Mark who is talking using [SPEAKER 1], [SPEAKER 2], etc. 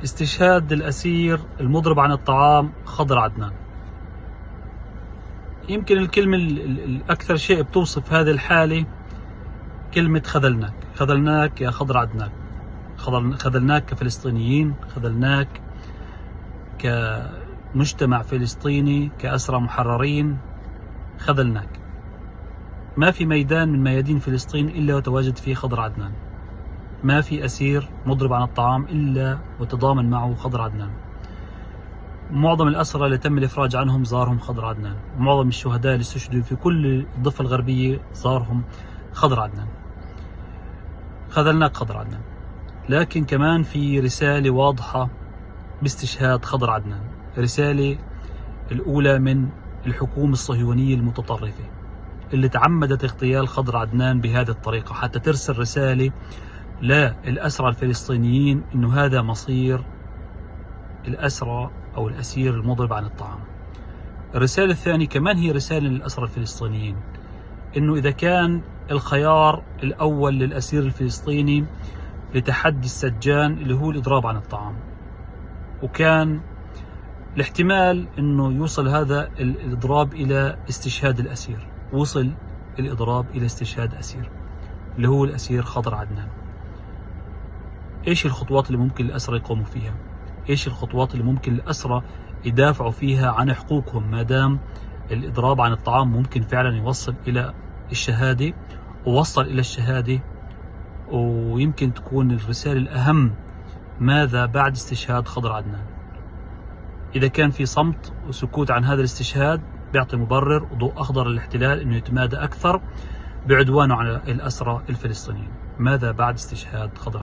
[SPEAKER 1] استشهاد الأسير المضرب عن الطعام خضر عدنان. يمكن الكلمة الأكثر شيء بتوصف هذه الحالة كلمة خذلناك. خذلناك يا خضر عدنان، خذلناك كفلسطينيين، خذلناك كمجتمع فلسطيني، كأسرى محررين، خذلناك. ما في ميدان من ميادين فلسطين إلا وتواجد فيه خضر عدنان. ما في أسير مضرب عن الطعام إلا وتضامن معه خضر عدنان. معظم الأسرى اللي تم الإفراج عنهم زارهم خضر عدنان. معظم الشهداء اللي استشهدوا في كل الضفة الغربية زارهم خضر عدنان. خذلناك خضر عدنان. لكن كمان في رسالة واضحة باستشهاد خضر عدنان. رسالة الأولى من الحكومة الصهيونية المتطرفة اللي تعمدت اغتيال خضر عدنان بهذه الطريقة حتى ترسل رسالة للأسرى الفلسطينيين إنه هذا مصير الأسرى أو الأسير المضرب عن الطعام. الرسالة الثانية كمان هي رسالة للأسرى الفلسطينيين إنه إذا كان الخيار الأول للأسير الفلسطيني لتحدي السجان اللي هو الإضراب عن الطعام، وكان الاحتمال إنه يوصل هذا الإضراب إلى استشهاد الأسير، وصل الإضراب إلى استشهاد أسير اللي هو الأسير خضر عدنان. إيش الخطوات اللي ممكن الأسرى يقوموا فيها؟ إيش الخطوات اللي ممكن الأسرى يدافعوا فيها عن حقوقهم ما دام الإضراب عن الطعام ممكن فعلا يوصل إلى الشهادة، ووصل إلى الشهادة؟ ويمكن تكون الرسالة الأهم ماذا بعد استشهاد خضر عدنان؟ إذا كان في صمت وسكوت عن هذا الاستشهاد بيعطي مبرر وضوء أخضر للاحتلال إنه يتمادى أكثر بعدوانه على الأسرى الفلسطينيين. ماذا بعد استشهاد خضر